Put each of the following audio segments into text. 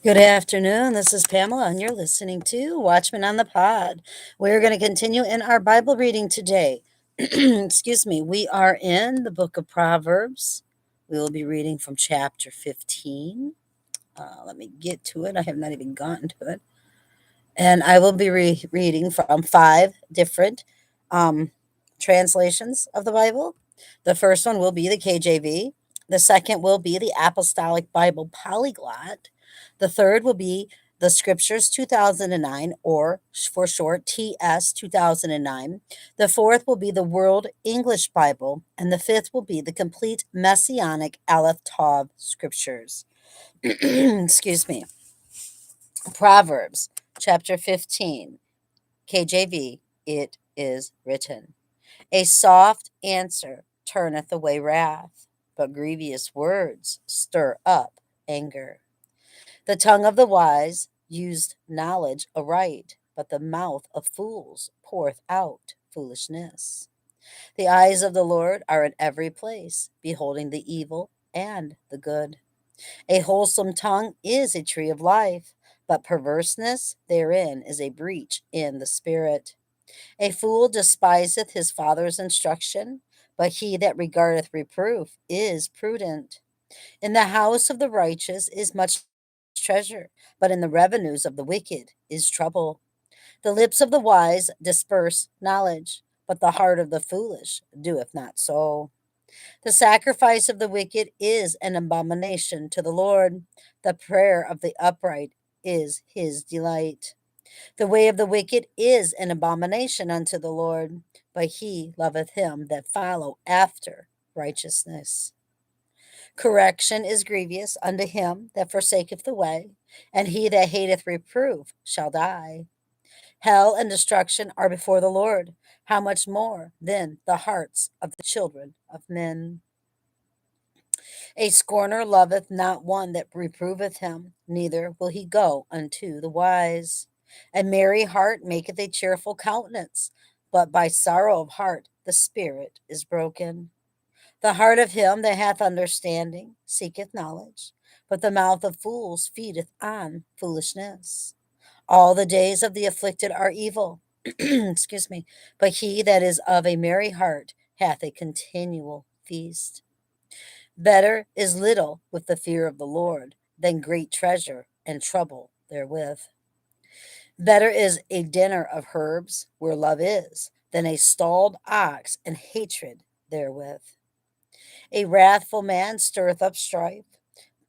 Good afternoon. This is Pamela, and you're listening to Watchmen on the Pod. We're going to continue in our Bible reading today. Excuse me. We are in the book of Proverbs. We will be reading from chapter 15. Let me get to it. I have not even gotten to it. And I will be reading from five different um, translations of the Bible. The first one will be the KJV. The second will be the Apostolic Bible Polyglot. The third will be the Scriptures 2009, or for short, TS 2009. The fourth will be the World English Bible. And the fifth will be the Complete Messianic Aleph Tav Scriptures. Excuse me. Proverbs chapter 15. KJV, it is written, a soft answer turneth away wrath, but grievous words stir up anger. The tongue of the wise used knowledge aright, but the mouth of fools poureth out foolishness. The eyes of the Lord are in every place, beholding the evil and the good. A wholesome tongue is a tree of life, but perverseness therein is a breach in the spirit. A fool despiseth his father's instruction, but he that regardeth reproof is prudent. In the house of the righteous is much treasure, but in the revenues of the wicked is trouble. The lips of the wise disperse knowledge, but the heart of the foolish doeth not so. The sacrifice of the wicked is an abomination to the Lord. The prayer of the upright is his delight. The way of the wicked is an abomination unto the Lord, but he loveth him that follow after righteousness. Correction is grievous unto him that forsaketh the way, and he that hateth reproof shall die. Hell and destruction are before the Lord. How much more then the hearts of the children of men? A scorner loveth not one that reproveth him, neither will he go unto the wise. A merry heart maketh a cheerful countenance, but by sorrow of heart the spirit is broken. The heart of him that hath understanding seeketh knowledge, but the mouth of fools feedeth on foolishness. All the days of the afflicted are evil, excuse me, but he that is of a merry heart hath a continual feast. Better is little with the fear of the Lord than great treasure and trouble therewith. Better is a dinner of herbs where love is than a stalled ox and hatred therewith. A wrathful man stirreth up strife,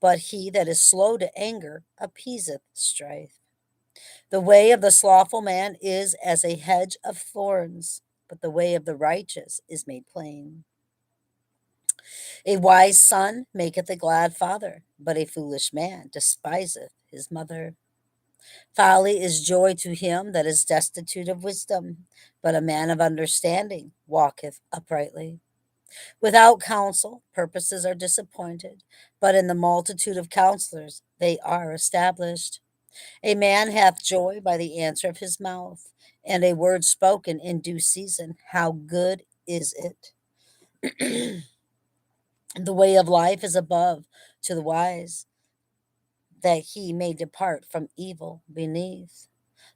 but he that is slow to anger appeaseth strife. The way of the slothful man is as a hedge of thorns, but the way of the righteous is made plain. A wise son maketh a glad father, but a foolish man despiseth his mother. Folly is joy to him that is destitute of wisdom, but a man of understanding walketh uprightly. Without counsel, purposes are disappointed, but in the multitude of counselors they are established. A man hath joy by the answer of his mouth, and a word spoken in due season. How good is it! The way of life is above to the wise, that he may depart from evil beneath.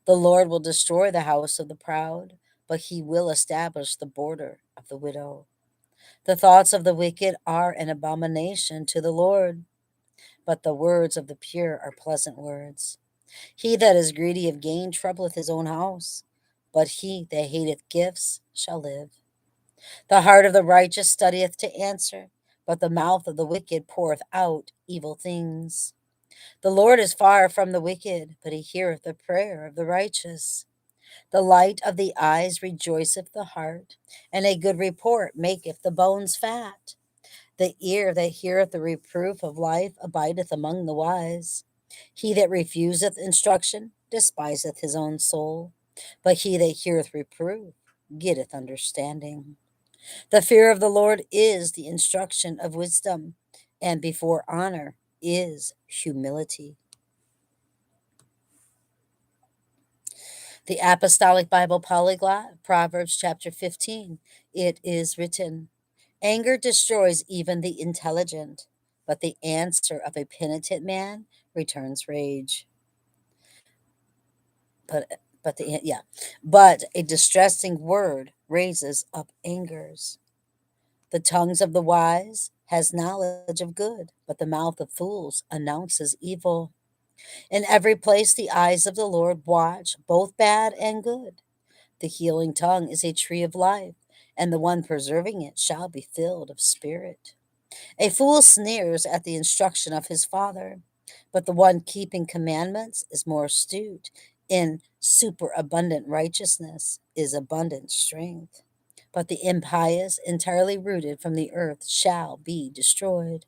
The Lord will destroy the house of the proud, but he will establish the border of the widow. The thoughts of the wicked are an abomination to the Lord, but the words of the pure are pleasant words. He that is greedy of gain troubleth his own house, but he that hateth gifts shall live. The heart of the righteous studieth to answer, but the mouth of the wicked poureth out evil things. The Lord is far from the wicked, but he heareth the prayer of the righteous. The light of the eyes rejoiceth the heart, and a good report maketh the bones fat. The ear that heareth the reproof of life abideth among the wise. He that refuseth instruction despiseth his own soul, but he that heareth reproof getteth understanding. The fear of the Lord is the instruction of wisdom, and before honor is humility. The Apostolic Bible Polyglot, Proverbs chapter 15. It is written, anger destroys even the intelligent, but the answer of a penitent man returns rage. But the yeah, but a distressing word raises up angers. The tongues of the wise has knowledge of good, but the mouth of fools announces evil. In every place the eyes of the Lord watch, both bad and good. The healing tongue is a tree of life, and the one preserving it shall be filled of spirit. A fool sneers at the instruction of his father, but the one keeping commandments is more astute. In superabundant righteousness is abundant strength. But the impious, entirely rooted from the earth, shall be destroyed.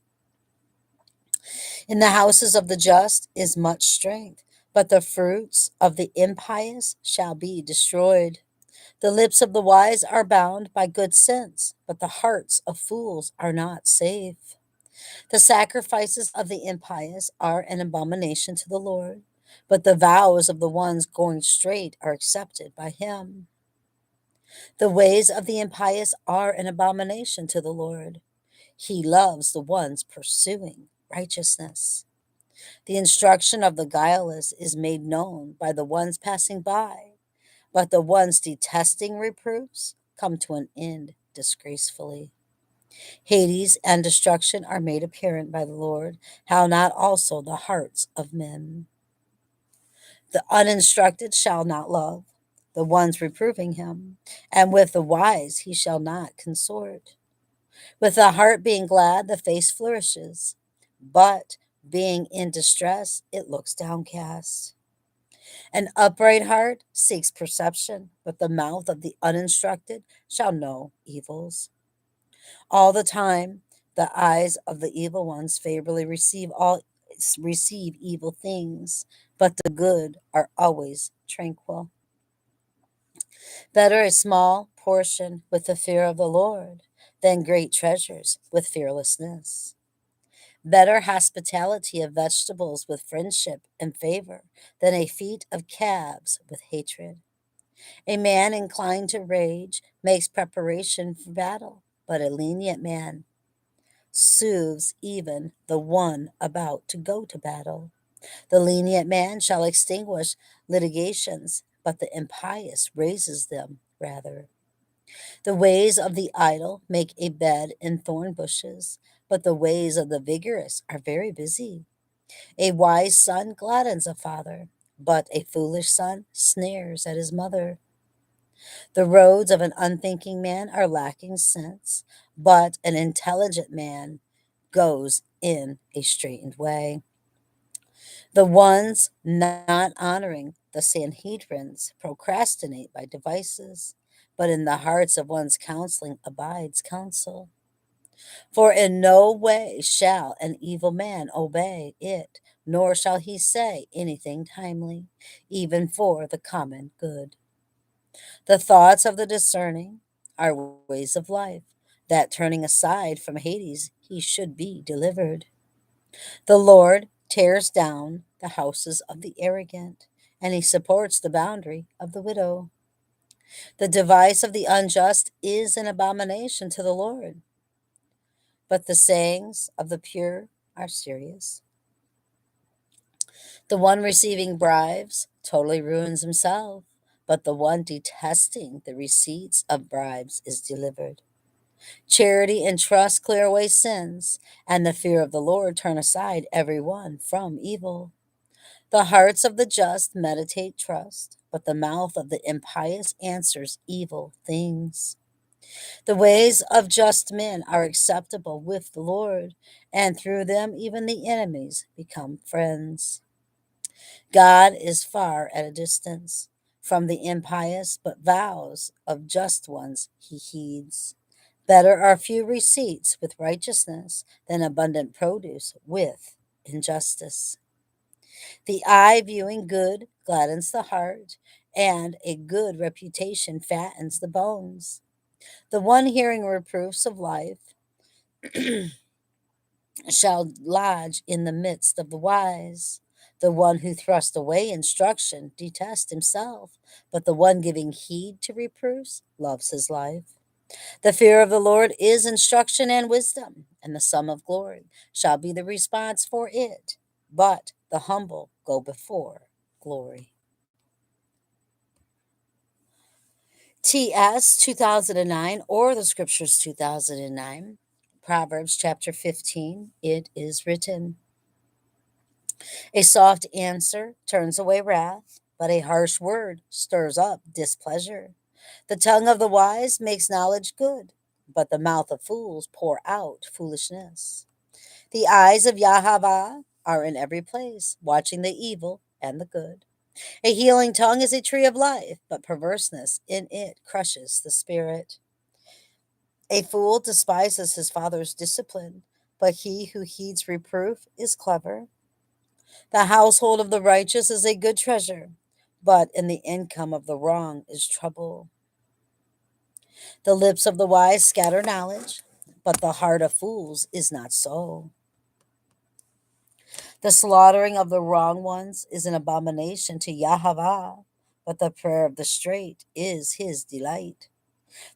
In the houses of the just is much strength, but the fruits of the impious shall be destroyed. The lips of the wise are bound by good sense, but the hearts of fools are not safe. The sacrifices of the impious are an abomination to the Lord, but the vows of the ones going straight are accepted by him. The ways of the impious are an abomination to the Lord. He loves the ones pursuing righteousness. The instruction of the guileless is made known by the ones passing by, but the ones detesting reproofs come to an end disgracefully. Hades and destruction are made apparent by the Lord, how not also the hearts of men. The uninstructed shall not love, the ones reproving him, and with the wise he shall not consort. With the heart being glad, the face flourishes, but being in distress, it looks downcast. An upright heart seeks perception, but the mouth of the uninstructed shall know evils. All the time, the eyes of the evil ones favorably receive evil things, but the good are always tranquil. Better a small portion with the fear of the Lord than great treasures with fearlessness. Better hospitality of vegetables with friendship and favor than a feast of calves with hatred. A man inclined to rage makes preparation for battle, but a lenient man soothes even the one about to go to battle. The lenient man shall extinguish litigations, but the impious raises them rather. The ways of the idle make a bed in thorn bushes, but the ways of the vigorous are very busy. A wise son gladdens a father, but a foolish son sneers at his mother. The roads of an unthinking man are lacking sense, but an intelligent man goes in a straightened way. The ones not honoring the Sanhedrins procrastinate by devices, but in the hearts of one's counseling abides counsel. For in no way shall an evil man obey it, nor shall he say anything timely, even for the common good. The thoughts of the discerning are ways of life, that turning aside from Hades he should be delivered. The Lord tears down the houses of the arrogant, and he supports the boundary of the widow. The device of the unjust is an abomination to the Lord, but the sayings of the pure are serious. The one receiving bribes totally ruins himself, but the one detesting the receipts of bribes is delivered. Charity and trust clear away sins, and the fear of the Lord turn aside every one from evil. The hearts of the just meditate trust, but the mouth of the impious answers evil things. The ways of just men are acceptable with the Lord, and through them even the enemies become friends. God is far at a distance from the impious, but vows of just ones he heeds. Better are few receipts with righteousness than abundant produce with injustice. The eye viewing good gladdens the heart, and a good reputation fattens the bones. The one hearing reproofs of life shall lodge in the midst of the wise. The one who thrusts away instruction detests himself, but the one giving heed to reproofs loves his life. The fear of the Lord is instruction and wisdom, and the sum of glory shall be the response for it. But the humble go before glory. TS 2009 or the Scriptures 2009, Proverbs chapter 15. It is written, a soft answer turns away wrath, but a harsh word stirs up displeasure. The tongue of the wise makes knowledge good, but the mouth of fools pour out foolishness. The eyes of Yahweh are in every place, watching the evil and the good. A healing tongue is a tree of life, but perverseness in it crushes the spirit. A fool despises his father's discipline, but he who heeds reproof is clever. The household of the righteous is a good treasure, but in the income of the wrong is trouble. The lips of the wise scatter knowledge, but the heart of fools is not so. The slaughtering of the wrong ones is an abomination to Yahweh, but the prayer of the straight is his delight.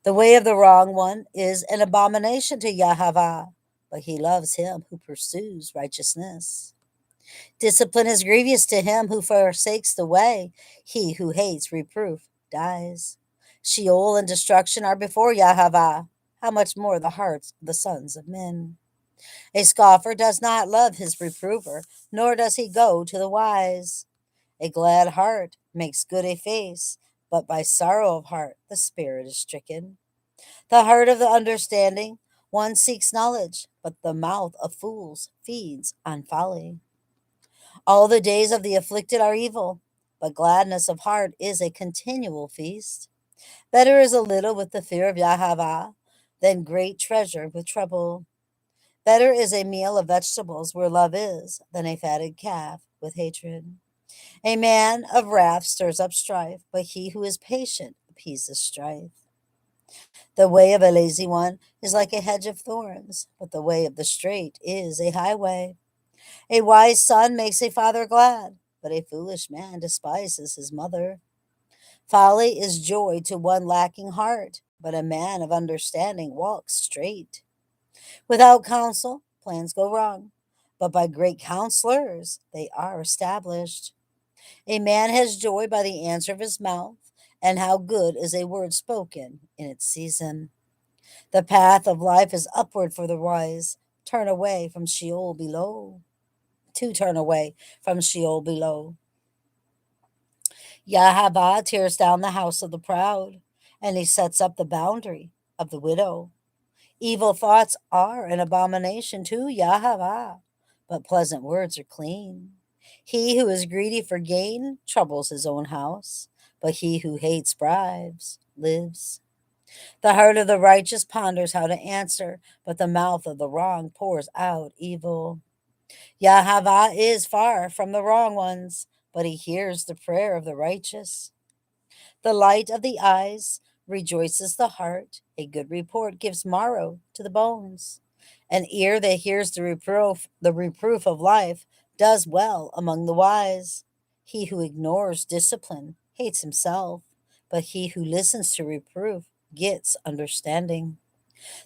The way of the wrong one is an abomination to Yahweh, but he loves him who pursues righteousness. Discipline is grievous to him who forsakes the way. He who hates reproof dies. Sheol and destruction are before Yahweh. How much more the hearts of the sons of men? A scoffer does not love his reprover, nor does he go to the wise. A glad heart makes good a face, but by sorrow of heart the spirit is stricken. The heart of the understanding one seeks knowledge, but the mouth of fools feeds on folly. All the days of the afflicted are evil, but gladness of heart is a continual feast. Better is a little with the fear of Yahweh than great treasure with trouble. Better is a meal of vegetables where love is than a fatted calf with hatred. A man of wrath stirs up strife, but he who is patient appeases strife. The way of a lazy one is like a hedge of thorns, but the way of the straight is a highway. A wise son makes a father glad, but a foolish man despises his mother. Folly is joy to one lacking heart, but a man of understanding walks straight. Without counsel, plans go wrong, but by great counselors they are established. A man has joy by the answer of his mouth, and how good is a word spoken in its season. The path of life is upward for the wise. Turn away from Sheol below. To turn away from Sheol below. Yahweh tears down the house of the proud, and he sets up the boundary of the widow. Evil thoughts are an abomination to Yahweh, but pleasant words are clean. He who is greedy for gain troubles his own house, but he who hates bribes lives. The heart of the righteous ponders how to answer, but the mouth of the wrong pours out evil. Yahweh is far from the wrong ones, but he hears the prayer of the righteous. The light of the eyes rejoices the heart. A good report gives marrow to the bones. An ear that hears the reproof of life does well among the wise. He who ignores discipline hates himself, but he who listens to reproof gets understanding.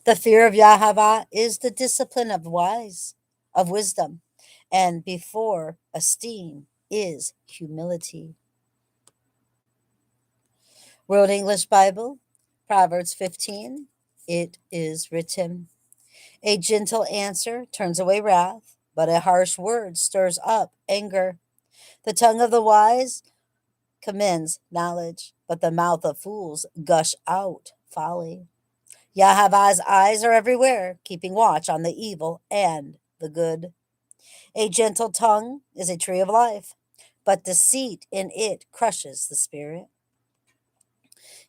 The fear of Yahweh is the discipline of wisdom, and before esteem is humility. World English Bible, Proverbs 15. It is written, a gentle answer turns away wrath, but a harsh word stirs up anger. The tongue of the wise commends knowledge, but the mouth of fools gush out folly. Yahweh's eyes are everywhere, keeping watch on the evil and the good. A gentle tongue is a tree of life, but deceit in it crushes the spirit.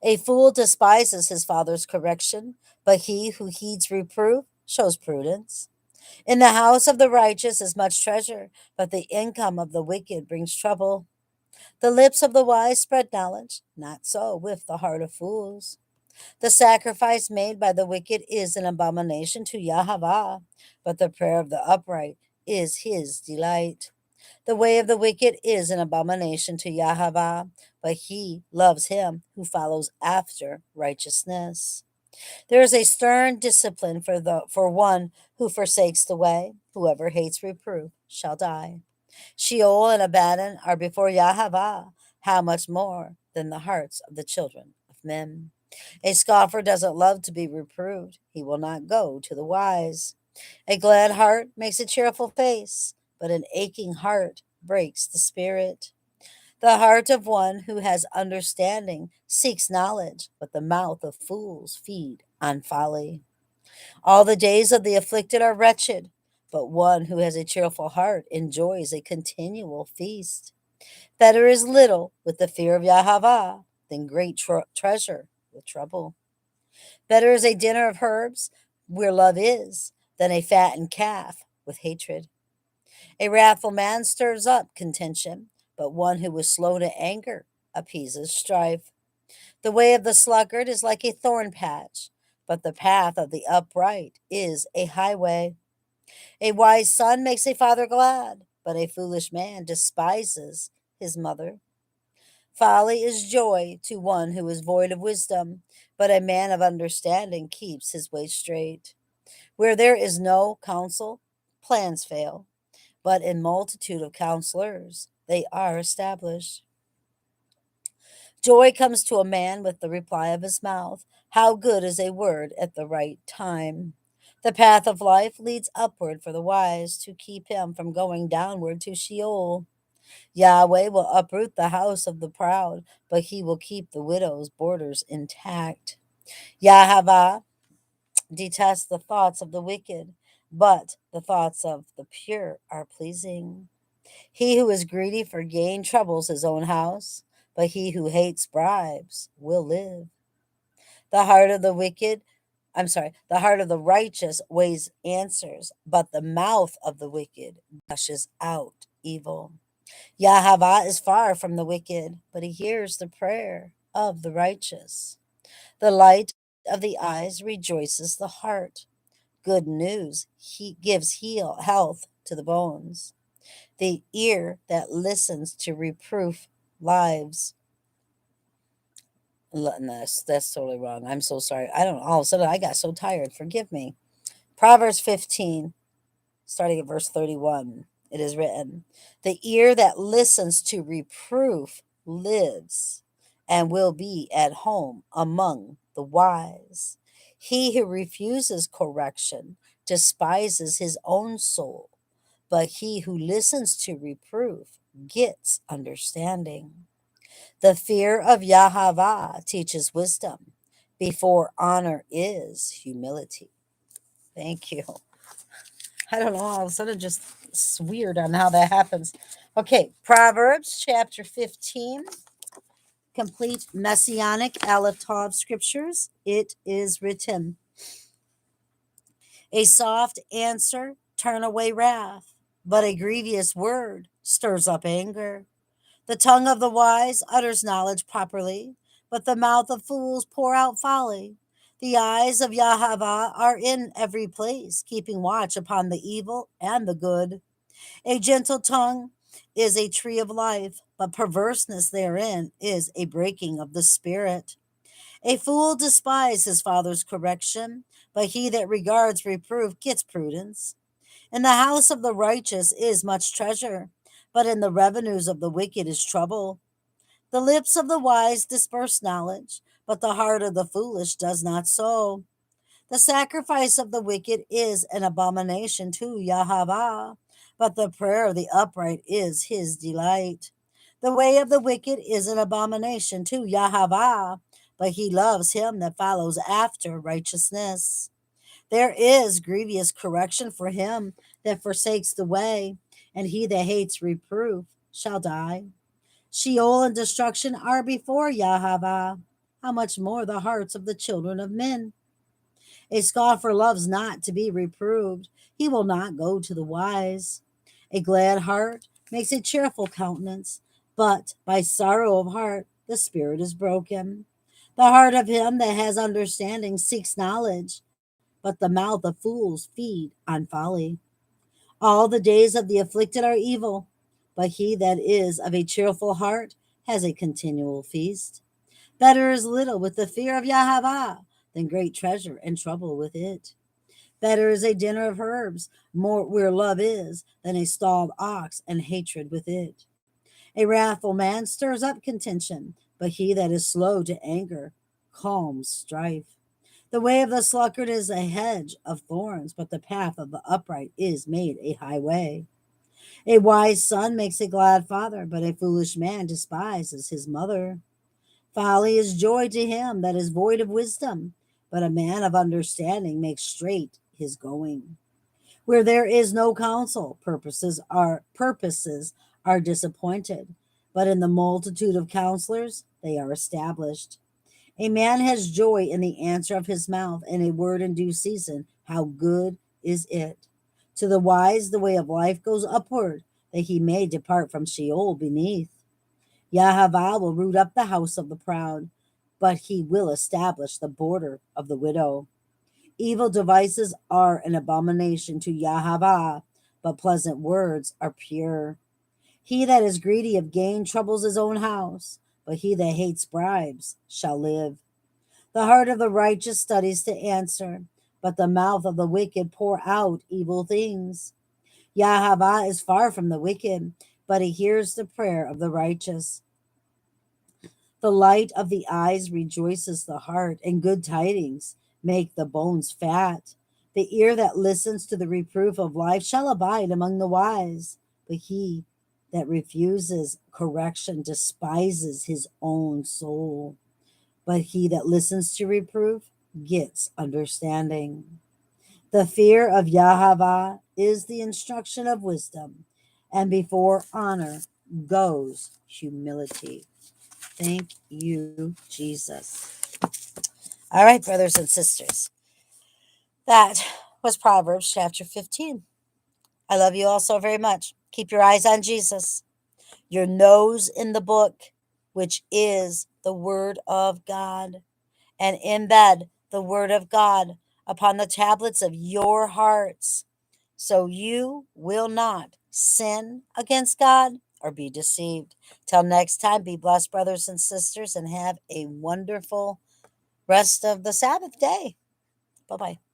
A fool despises his father's correction, but he who heeds reproof shows prudence. In the house of the righteous is much treasure, but the income of the wicked brings trouble. The lips of the wise spread knowledge, not so with the heart of fools. The sacrifice made by the wicked is an abomination to Yahweh, but the prayer of the upright is his delight. The way of the wicked is an abomination to Yahweh, but he loves him who follows after righteousness. There is a stern discipline for one who forsakes the way. Whoever hates reproof shall die. Sheol and Abaddon are before Yahweh. How much more than the hearts of the children of men? A scoffer doesn't love to be reproved. He will not go to the wise. A glad heart makes a cheerful face, but an aching heart breaks the spirit. The heart of one who has understanding seeks knowledge, but the mouth of fools feed on folly. All the days of the afflicted are wretched, but one who has a cheerful heart enjoys a continual feast. Better is little with the fear of Yahweh than great treasure with trouble. Better is a dinner of herbs where love is than a fattened calf with hatred. A wrathful man stirs up contention, but one who is slow to anger appeases strife. The way of the sluggard is like a thorn patch, but the path of the upright is a highway. A wise son makes a father glad, but a foolish man despises his mother. Folly is joy to one who is void of wisdom, but a man of understanding keeps his way straight. Where there is no counsel, plans fail, but in multitude of counselors they are established. Joy comes to a man with the reply of his mouth. How good is a word at the right time! The path of life leads upward for the wise to keep him from going downward to Sheol. Yahweh will uproot the house of the proud, but he will keep the widow's borders intact. Yahweh detests the thoughts of the wicked, but the thoughts of the pure are pleasing. He who is greedy for gain troubles his own house, but he who hates bribes will live. The heart of the wicked, the heart of the righteous weighs answers, but the mouth of the wicked gushes out evil. Yahweh is far from the wicked, but he hears the prayer of the righteous. The light of the eyes rejoices the heart. Good news he gives health to the bones. The ear that listens to reproof lives. No, that's totally wrong. I'm so sorry. I don't know. All of a sudden, I got so tired. Forgive me. Proverbs 15, starting at verse 31. It is written, the ear that listens to reproof lives and will be at home among the wise. He who refuses correction despises his own soul, but he who listens to reproof gets understanding. The fear of Yahweh teaches wisdom. Before honor is humility. Thank you. I don't know. All of a sudden, just it's weird on how that happens. Okay, Proverbs chapter 15, complete messianic Aleph Tav scriptures. It is written, a soft answer turn away wrath, but a grievous word stirs up anger. The tongue of the wise utters knowledge properly, but the mouth of fools pour out folly. The eyes of Yahweh are in every place, keeping watch upon the evil and the good. A gentle tongue is a tree of life, but perverseness therein is a breaking of the spirit. A fool despises his father's correction, but he that regards reproof gets prudence. In the house of the righteous is much treasure, but in the revenues of the wicked is trouble. The lips of the wise disperse knowledge, but the heart of the foolish does not so. The sacrifice of the wicked is an abomination to Yahweh, but the prayer of the upright is his delight. The way of the wicked is an abomination to Yahweh, but he loves him that follows after righteousness. There is grievous correction for him that forsakes the way, and he that hates reproof shall die. Sheol and destruction are before Yahweh. How much more the hearts of the children of men? A scoffer loves not to be reproved. He will not go to the wise. A glad heart makes a cheerful countenance, but by sorrow of heart the spirit is broken. The heart of him that has understanding seeks knowledge, but the mouth of fools feed on folly. All the days of the afflicted are evil, but he that is of a cheerful heart has a continual feast. Better is little with the fear of Yahweh than great treasure and trouble with it. Better is a dinner of herbs, more where love is, than a stalled ox and hatred with it. A wrathful man stirs up contention, but he that is slow to anger calms strife. The way of the sluggard is a hedge of thorns, but the path of the upright is made a highway. A wise son makes a glad father, but a foolish man despises his mother. Folly is joy to him that is void of wisdom, but a man of understanding makes straight his going. Where there is no counsel, purposes are disappointed, but in the multitude of counselors they are established. A man has joy in the answer of his mouth, and a word in due season. How good is it! To the wise the way of life goes upward, that he may depart from Sheol beneath. Yahavah will root up the house of the proud, but he will establish the border of the widow. Evil devices are an abomination to Yahavah, but pleasant words are pure. He that is greedy of gain troubles his own house, but he that hates bribes shall live. The heart of the righteous studies to answer, but the mouth of the wicked pour out evil things. Yahavah is far from the wicked, but he hears the prayer of the righteous. The light of the eyes rejoices the heart, and good tidings make the bones fat. The ear that listens to the reproof of life shall abide among the wise, but he that refuses correction despises his own soul. But he that listens to reproof gets understanding. The fear of Yahavah is the instruction of wisdom, and before honor goes humility. Thank you, Jesus. All right, brothers and sisters, that was Proverbs chapter 15. I love you all so very much. Keep your eyes on Jesus, your nose in the book, which is the Word of God, and embed the Word of God upon the tablets of your hearts, so you will not sin against God or be deceived. Till next time, be blessed, brothers and sisters, and have a wonderful rest of the Sabbath day. Bye bye.